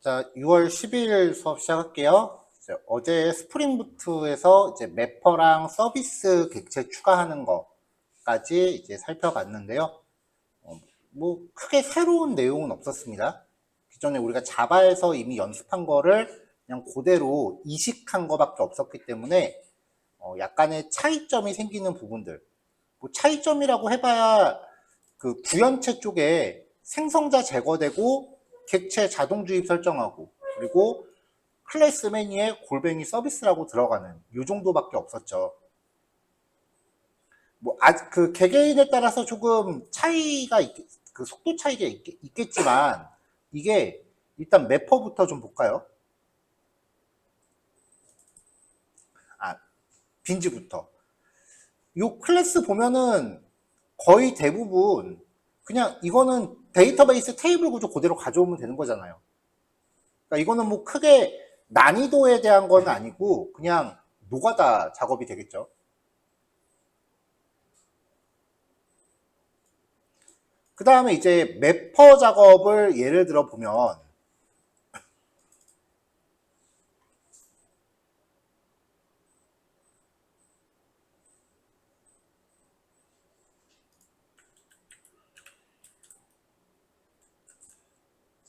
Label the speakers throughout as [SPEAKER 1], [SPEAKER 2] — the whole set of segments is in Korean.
[SPEAKER 1] 자, 6월 10일 수업 시작할게요. 어제 스프링부트에서 이제 매퍼랑 서비스 객체 추가하는 거까지 이제 살펴봤는데요. 뭐 크게 새로운 내용은 없었습니다. 기존에 우리가 자바에서 이미 연습한 거를 그냥 그대로 이식한 거밖에 없었기 때문에 약간의 차이점이 생기는 부분들. 뭐 차이점이라고 해봐야 그 구현체 쪽에 생성자 제거되고 객체 자동 주입 설정하고 그리고 클래스 매니에 골뱅이 서비스라고 들어가는 요 정도밖에 없었죠. 뭐 그 개개인에 따라서 조금 차이가 그 속도 차이가 있겠지만 이게 일단 매퍼부터 좀 볼까요? 아, 빈지부터. 요 클래스 보면은 거의 대부분 그냥 이거는 데이터베이스 테이블 구조 그대로 가져오면 되는 거잖아요. 그러니까 이거는 뭐 크게 난이도에 대한 건 아니고 그냥 노가다 작업이 되겠죠. 그 다음에 이제 매퍼 작업을 예를 들어 보면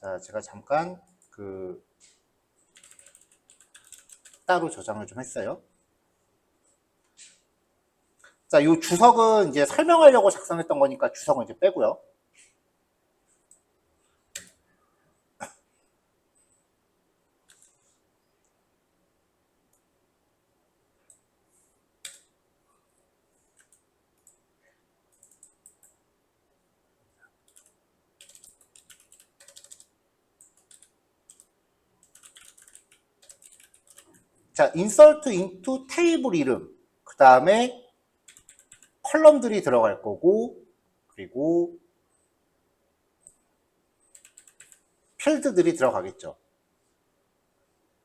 [SPEAKER 1] 자, 제가 잠깐 그 따로 저장을 좀 했어요. 자, 이 주석은 이제 설명하려고 작성했던 거니까 주석은 이제 빼고요. 자, insert into 테이블 이름, 그 다음에 컬럼들이 들어갈 거고, 그리고 필드들이 들어가겠죠.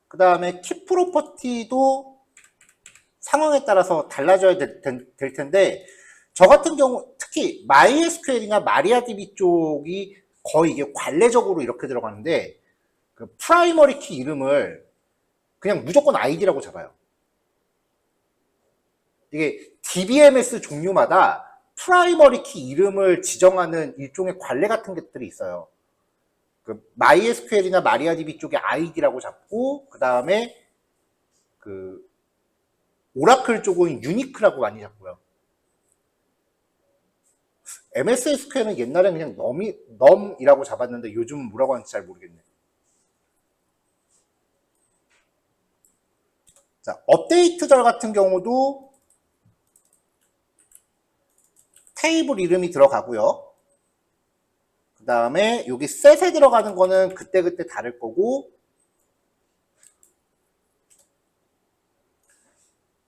[SPEAKER 1] 그 다음에 키 프로퍼티도 상황에 따라서 달라져야 될 텐데, 저 같은 경우 특히 MySQL이나 마리아DB 쪽이 거의 이게 관례적으로 이렇게 들어가는데, 그 프라이머리 키 이름을 그냥 무조건 아이디라고 잡아요. 이게 DBMS 종류마다 프라이머리 키 이름을 지정하는 일종의 관례 같은 것들이 있어요. 그 MySQL이나 마리아DB 쪽에 아이디라고 잡고 그 다음에 그 오라클 쪽은 유니크라고 많이 잡고요. MS SQL은 옛날엔 그냥 넘이라고 잡았는데 요즘 뭐라고 하는지 잘 모르겠네. 자, 업데이트절 같은 경우도 테이블 이름이 들어가고요. 그 다음에 여기 셋에 들어가는 거는 그때그때 다를 거고,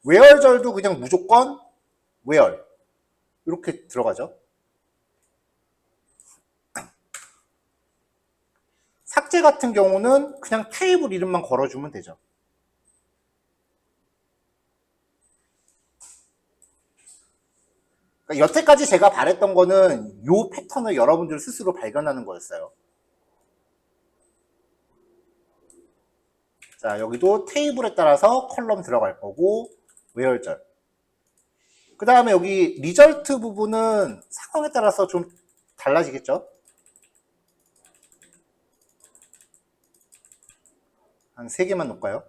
[SPEAKER 1] 웨얼절도 그냥 무조건 웨얼 이렇게 들어가죠. 삭제 같은 경우는 그냥 테이블 이름만 걸어주면 되죠. 그러니까 여태까지 제가 바랬던 거는 이 패턴을 여러분들 스스로 발견하는 거였어요. 자, 여기도 테이블에 따라서 컬럼 들어갈 거고, 외열절. 그 다음에 여기 리절트 부분은 상황에 따라서 좀 달라지겠죠? 한 3개만 놓을까요?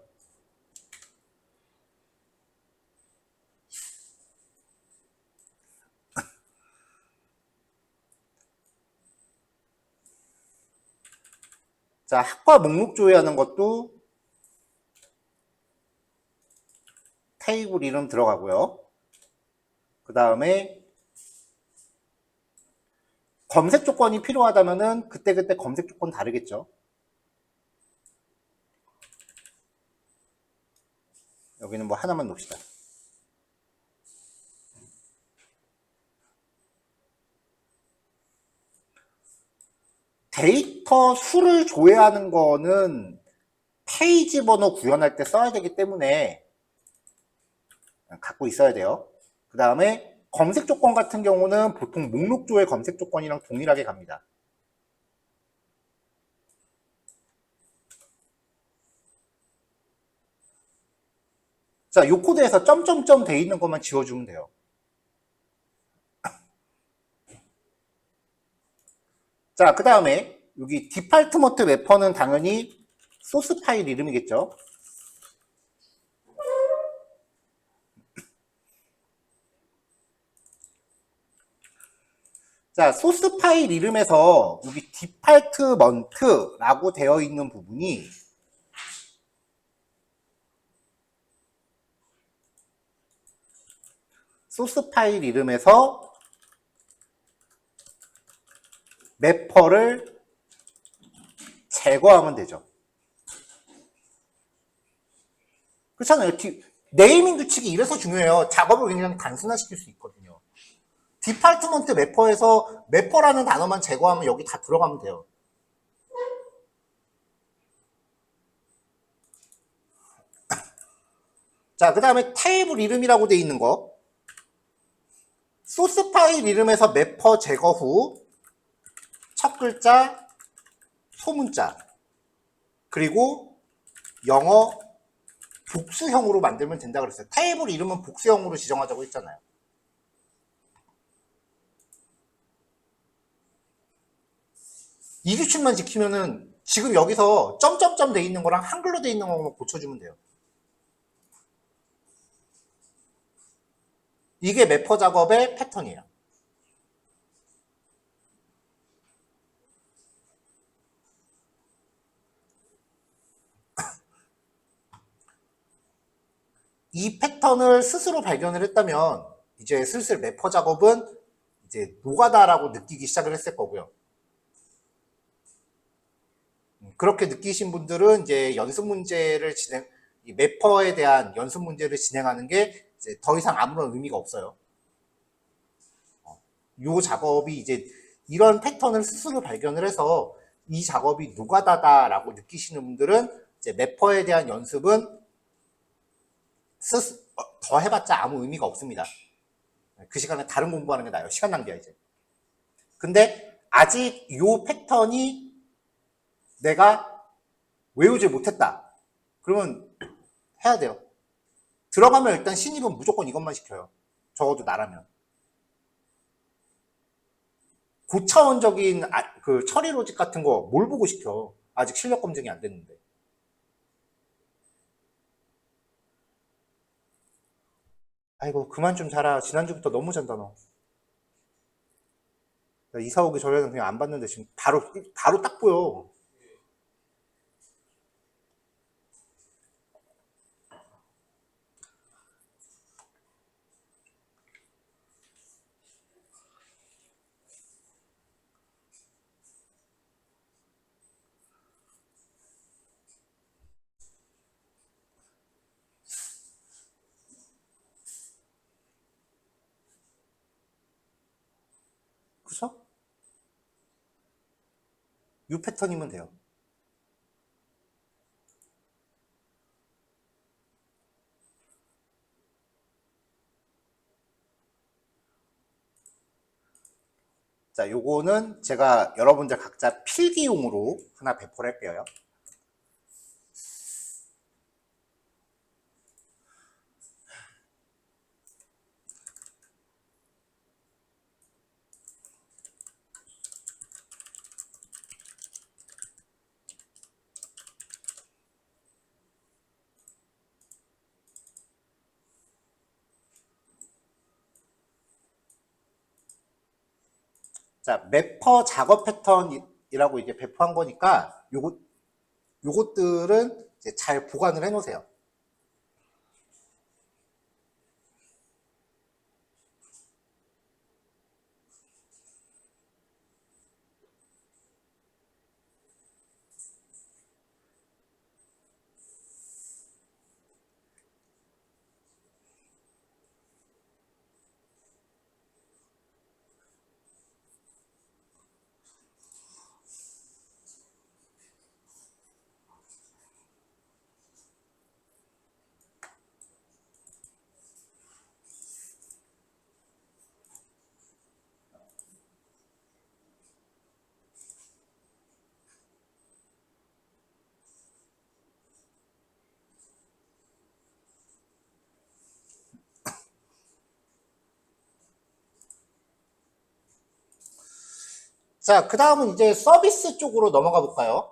[SPEAKER 1] 자, 학과 목록 조회하는 것도 테이블 이름 들어가고요. 그 다음에 검색 조건이 필요하다면은 그때그때 검색 조건 다르겠죠. 여기는 뭐 하나만 놓읍시다. 데이터 수를 조회하는 거는 페이지 번호 구현할 때 써야 되기 때문에 갖고 있어야 돼요. 그 다음에 검색 조건 같은 경우는 보통 목록 조회 검색 조건이랑 동일하게 갑니다. 자, 요 코드에서 점점점 돼 있는 것만 지워주면 돼요. 자, 그 다음에 여기 디팔트먼트 래퍼는 당연히 소스 파일 이름이겠죠. 자, 소스 파일 이름에서 여기 디팔트먼트라고 되어 있는 부분이 소스 파일 이름에서 래퍼를 제거하면 되죠. 그렇잖아요. 네이밍 규칙이 이래서 중요해요. 작업을 굉장히 단순화시킬 수 있거든요. 디팔트먼트 래퍼에서 래퍼라는 단어만 제거하면 여기 다 들어가면 돼요. 자, 그 다음에 테이블 이름이라고 돼 있는 거. 소스 파일 이름에서 래퍼 제거 후 첫 글자, 소문자, 그리고 영어 복수형으로 만들면 된다 그랬어요. 테이블 이름은 복수형으로 지정하자고 했잖아요. 이 규칙만 지키면은 지금 여기서 점점점 돼 있는 거랑 한글로 돼 있는 거만 고쳐주면 돼요. 이게 매퍼 작업의 패턴이에요. 이 패턴을 스스로 발견을 했다면 이제 슬슬 매퍼 작업은 이제 노가다라고 느끼기 시작을 했을 거고요. 그렇게 느끼신 분들은 이제 연습 문제를 이 매퍼에 대한 연습 문제를 진행하는 게 이제 더 이상 아무런 의미가 없어요. 이 작업이 이제 이런 패턴을 스스로 발견을 해서 이 작업이 노가다다라고 느끼시는 분들은 이제 매퍼에 대한 연습은 더 해봤자 아무 의미가 없습니다. 그 시간에 다른 공부하는 게 나아요. 시간 낭비야 이제. 근데 아직 이 패턴이 내가 외우지 못했다. 그러면 해야 돼요. 들어가면 일단 신입은 무조건 이것만 시켜요. 적어도 나라면. 고차원적인 그 처리 로직 같은 거 뭘 보고 시켜. 아직 실력 검증이 안 됐는데. 아이고 그만 좀 자라. 지난주부터 너무 잔다 너. 나 이사 오기 전에는 그냥 안 봤는데 지금 바로 딱 보여. 그쵸? 이 패턴이면 돼요. 자, 요거는 제가 여러분들 각자 필기용으로 하나 배포를 할게요. 자, 매퍼 작업 패턴이라고 이제 배포한 거니까 요것들은 이제 잘 보관을 해 놓으세요. 자, 그 다음은 이제 서비스 쪽으로 넘어가 볼까요?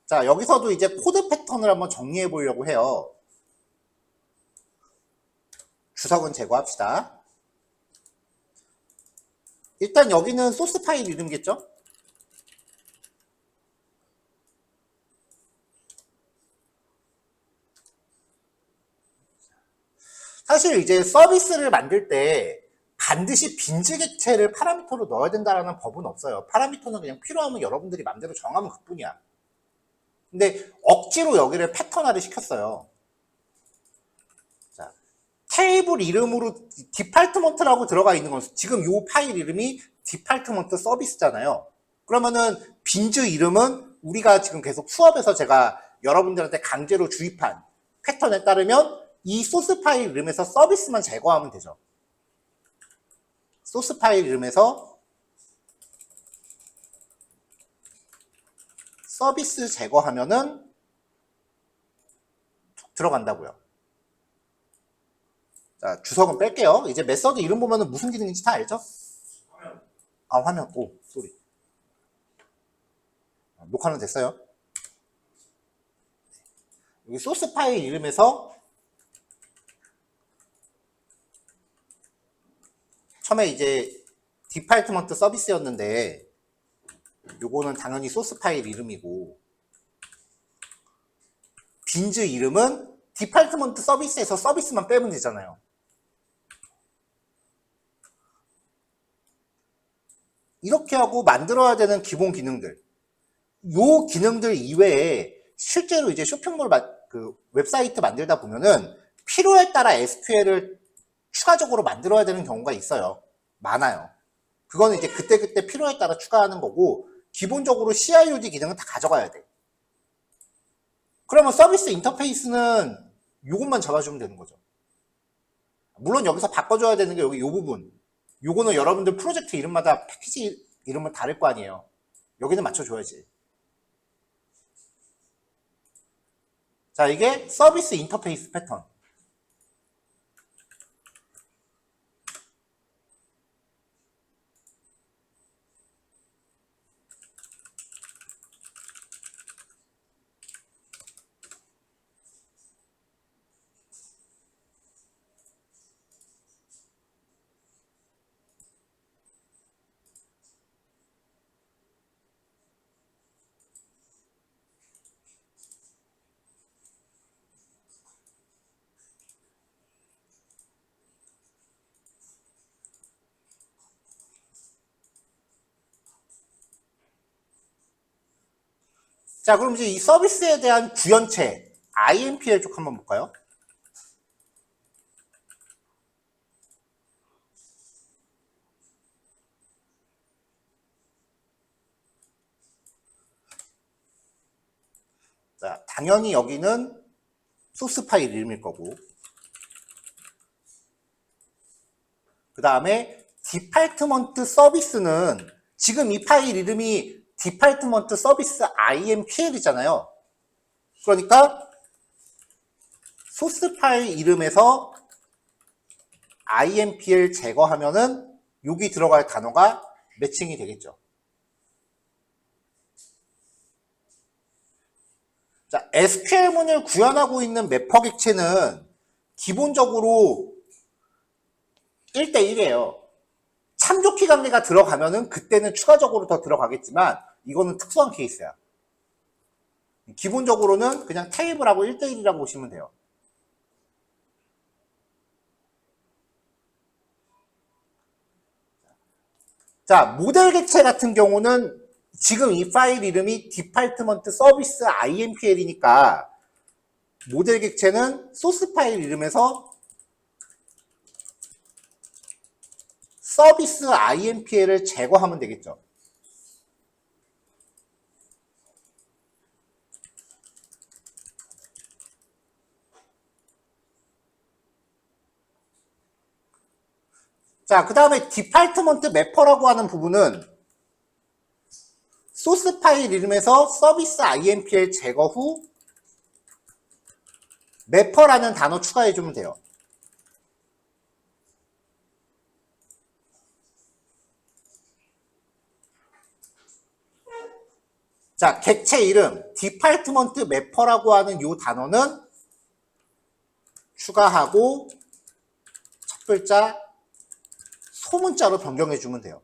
[SPEAKER 1] 자, 여기서도 이제 코드 패턴을 한번 정리해 보려고 해요. 주석은 제거합시다. 일단 여기는 소스 파일 이름이겠죠? 사실 이제 서비스를 만들 때 반드시 빈즈 객체를 파라미터로 넣어야 된다는 법은 없어요. 파라미터는 그냥 필요하면 여러분들이 맘대로 정하면 그뿐이야. 근데 억지로 여기를 패턴화를 시켰어요. 자, 테이블 이름으로 디파트먼트라고 들어가 있는 건 지금 이 파일 이름이 디파트먼트 서비스잖아요. 그러면은 빈즈 이름은 우리가 지금 계속 수업에서 제가 여러분들한테 강제로 주입한 패턴에 따르면 이 소스 파일 이름에서 서비스만 제거하면 되죠. 소스 파일 이름에서 서비스 제거하면은 들어간다고요. 자, 주석은 뺄게요. 이제 메서드 이름 보면은 무슨 기능인지 다 알죠? 아, 화면. 오, 쏘리. 녹화는 됐어요. 여기 소스 파일 이름에서 처음에 이제 디파트먼트 서비스였는데 요거는 당연히 소스 파일 이름이고 빈즈 이름은 디파트먼트 서비스에서 서비스만 빼면 되잖아요. 이렇게 하고 만들어야 되는 기본 기능들. 요 기능들 이외에 실제로 이제 쇼핑몰 그 웹사이트 만들다 보면은 필요에 따라 SQL을 추가적으로 만들어야 되는 경우가 있어요. 많아요. 그거는 이제 그때그때 필요에 따라 추가하는 거고 기본적으로 CIOD 기능은 다 가져가야 돼. 그러면 서비스 인터페이스는 요것만 잡아주면 되는 거죠. 물론 여기서 바꿔줘야 되는 게 여기 요 부분. 요거는 여러분들 프로젝트 이름마다 패키지 이름은 다를 거 아니에요. 여기는 맞춰줘야지. 자, 이게 서비스 인터페이스 패턴. 자, 그럼 이제 이 서비스에 대한 구현체, IMPL 쪽 한번 볼까요? 자, 당연히 여기는 소스 파일 이름일 거고. 그 다음에 디파트먼트 서비스는 지금 이 파일 이름이 디파트먼트 서비스 IMPL이잖아요. 그러니까 소스 파일 이름에서 IMPL 제거하면은 여기 들어갈 단어가 매칭이 되겠죠. 자, SQL문을 구현하고 있는 매퍼 객체는 기본적으로 1대1이에요. 참조키 관계가 들어가면은 그때는 추가적으로 더 들어가겠지만 이거는 특수한 케이스야. 기본적으로는 그냥 테이블하고 1대1이라고 보시면 돼요. 자, 모델 객체 같은 경우는 지금 이 파일 이름이 디파트먼트 서비스 IMPL이니까 모델 객체는 소스 파일 이름에서 서비스 IMPL을 제거하면 되겠죠. 자, 그 다음에 디파트먼트 매퍼라고 하는 부분은 소스 파일 이름에서 서비스 IMPL 제거 후 매퍼라는 단어 추가해주면 돼요. 자, 객체 이름 디파트먼트 매퍼라고 하는 이 단어는 추가하고 첫 글자 소문자로 변경해주면 돼요.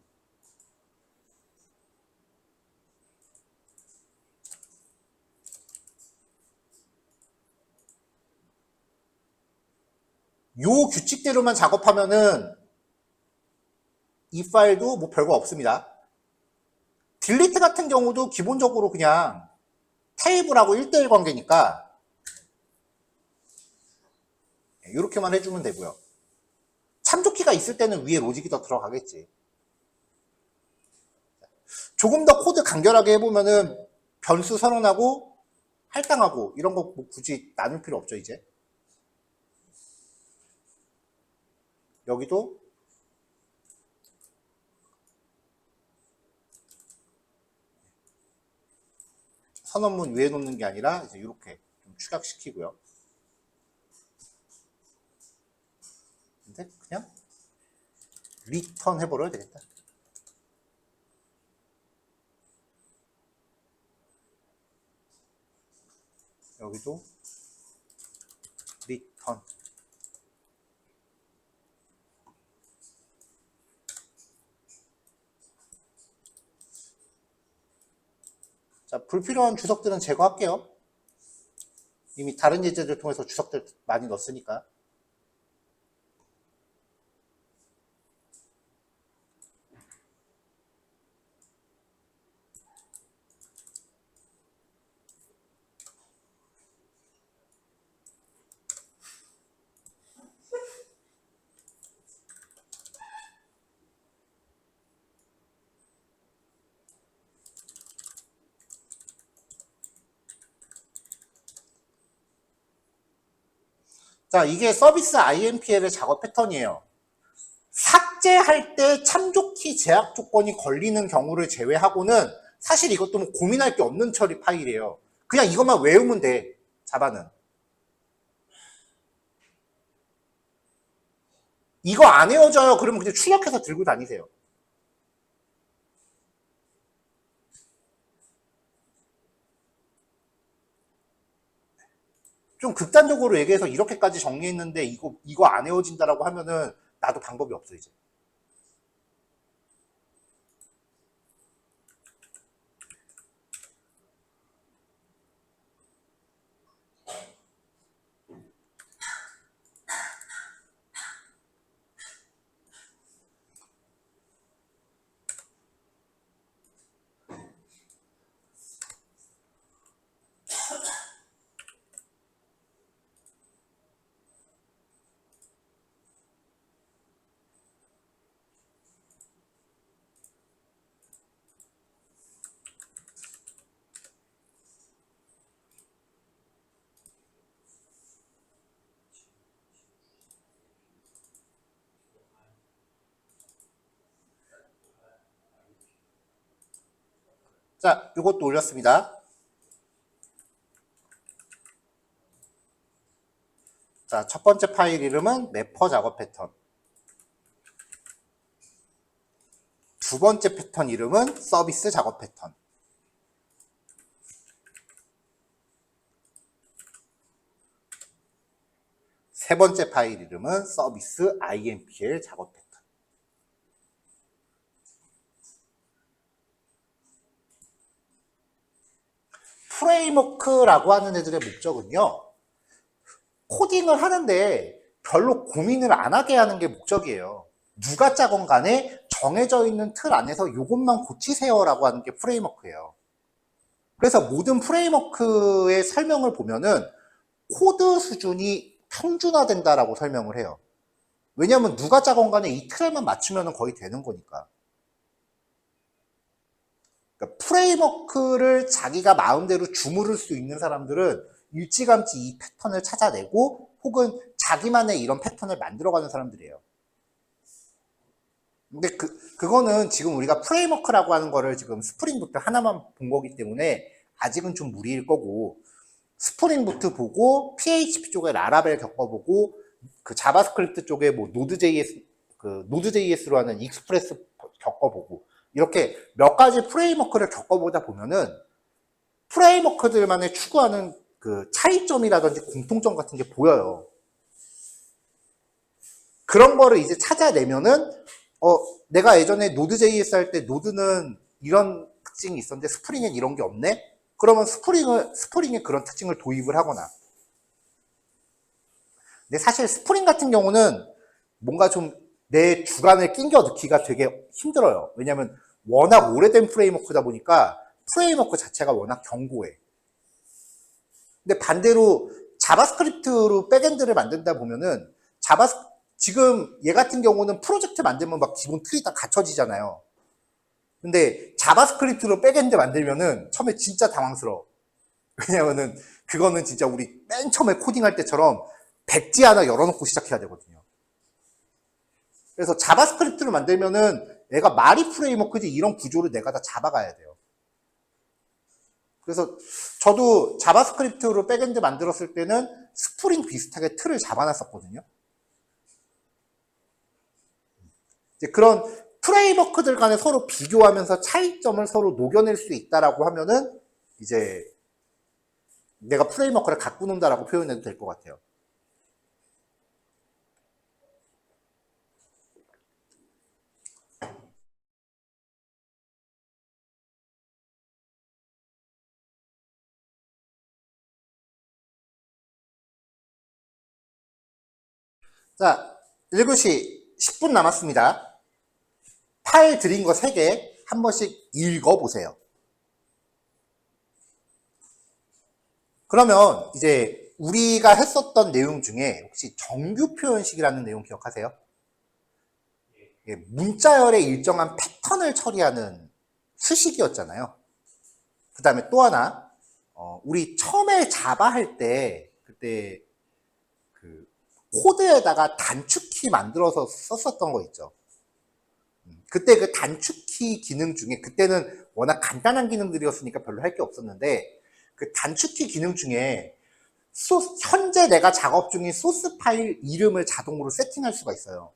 [SPEAKER 1] 요 규칙대로만 작업하면은 이 파일도 뭐 별거 없습니다. 딜리트 같은 경우도 기본적으로 그냥 테이블하고 1대1 관계니까 이렇게만 해주면 되고요. 참조키가 있을 때는 위에 로직이 더 들어가겠지. 조금 더 코드 간결하게 해보면은 변수 선언하고 할당하고 이런 거 뭐 굳이 나눌 필요 없죠, 이제. 여기도 선언문 위에 놓는 게 아니라 이제 이렇게 좀 축약시키고요. 근데 그냥 리턴 해버려야 되겠다. 여기도 리턴. 자, 불필요한 주석들은 제거할게요. 이미 다른 예제들 통해서 주석들 많이 넣었으니까. 자, 이게 서비스 IMPL의 작업 패턴이에요. 삭제할 때 참조키 제약 조건이 걸리는 경우를 제외하고는 사실 이것도 뭐 고민할 게 없는 처리 파일이에요. 그냥 이것만 외우면 돼, 자바는. 이거 안 외워져요. 그러면 그냥 출력해서 들고 다니세요. 좀 극단적으로 얘기해서 이렇게까지 정리했는데 이거 안 외워진다라고 하면은 나도 방법이 없어, 이제. 자, 이것도 올렸습니다. 자, 첫 번째 파일 이름은 매퍼 작업 패턴. 두 번째 패턴 이름은 서비스 작업 패턴. 세 번째 파일 이름은 서비스 IMPL 작업 패턴. 프레임워크라고 하는 애들의 목적은요, 코딩을 하는데 별로 고민을 안 하게 하는 게 목적이에요. 누가 짜건 간에 정해져 있는 틀 안에서 이것만 고치세요라고 하는 게 프레임워크예요. 그래서 모든 프레임워크의 설명을 보면은 코드 수준이 평준화된다라고 설명을 해요. 왜냐하면 누가 짜건 간에 이 틀에만 맞추면 거의 되는 거니까. 그러니까 프레임워크를 자기가 마음대로 주무를 수 있는 사람들은 일찌감치 이 패턴을 찾아내고 혹은 자기만의 이런 패턴을 만들어가는 사람들이에요. 근데 그거는 지금 우리가 프레임워크라고 하는 거를 지금 스프링부터 하나만 본 거기 때문에 아직은 좀 무리일 거고, 스프링부트 보고 PHP 쪽에 라라벨 겪어보고 그 자바스크립트 쪽에 뭐 노드.js 그 노드.js로 하는 익스프레스 겪어보고 이렇게 몇 가지 프레임워크를 겪어보다 보면은 프레임워크들만의 추구하는 그 차이점이라든지 공통점 같은 게 보여요. 그런 거를 이제 찾아내면은 내가 예전에 노드.js 할 때 노드는 이런 특징이 있었는데 스프링엔 이런 게 없네? 그러면 스프링에 그런 특징을 도입을 하거나. 근데 사실 스프링 같은 경우는 뭔가 좀 내 주관을 낑겨 넣기가 되게 힘들어요. 왜냐면 워낙 오래된 프레임워크다 보니까 프레임워크 자체가 워낙 견고해. 근데 반대로 자바스크립트로 백엔드를 만든다 보면은 지금 얘 같은 경우는 프로젝트 만들면 막 기본 틀이 다 갖춰지잖아요. 근데 자바스크립트로 백엔드 만들면은 처음에 진짜 당황스러워. 왜냐면은 그거는 진짜 우리 맨 처음에 코딩할 때처럼 백지 하나 열어놓고 시작해야 되거든요. 그래서 자바스크립트를 만들면은 얘가 말이 프레임워크지 이런 구조를 내가 다 잡아가야 돼요. 그래서 저도 자바스크립트로 백엔드 만들었을 때는 스프링 비슷하게 틀을 잡아놨었거든요. 이제 그런 프레임워크들 간에 서로 비교하면서 차이점을 서로 녹여낼 수 있다라고 하면은 이제 내가 프레임워크를 갖고 논다라고 표현해도 될 것 같아요. 자, 1교시 10분 남았습니다. 파일 드린 거 3개 한 번씩 읽어보세요. 그러면 이제 우리가 했었던 내용 중에 혹시 정규 표현식이라는 내용 기억하세요? 문자열의 일정한 패턴을 처리하는 수식이었잖아요. 그 다음에 또 하나, 우리 처음에 자바 할 때, 그때 그 코드에다가 단축키 만들어서 썼었던 거 있죠. 그때 그 단축키 기능 중에, 그때는 워낙 간단한 기능들이었으니까 별로 할 게 없었는데, 그 단축키 기능 중에 현재 내가 작업 중인 소스 파일 이름을 자동으로 세팅할 수가 있어요.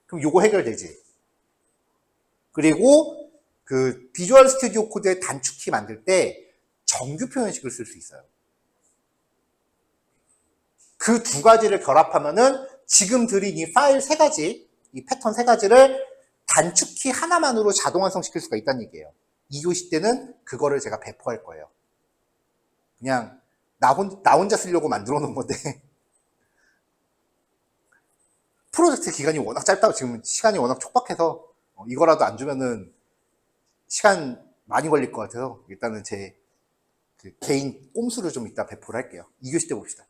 [SPEAKER 1] 그럼 요거 해결되지. 그리고 그 비주얼 스튜디오 코드의 단축키 만들 때 정규 표현식을 쓸 수 있어요. 그 두 가지를 결합하면은 지금 드린 이 파일 3가지, 이 패턴 3가지를 단축키 하나만으로 자동 완성시킬 수가 있다는 얘기예요. 2교시 때는 그거를 제가 배포할 거예요. 그냥 나 혼자 쓰려고 만들어 놓은 건데 프로젝트 기간이 워낙 짧다고 지금 시간이 워낙 촉박해서 이거라도 안 주면은 시간 많이 걸릴 것 같아서 일단은 제 개인 꼼수를 좀 이따 배포를 할게요. 2교시 때 봅시다.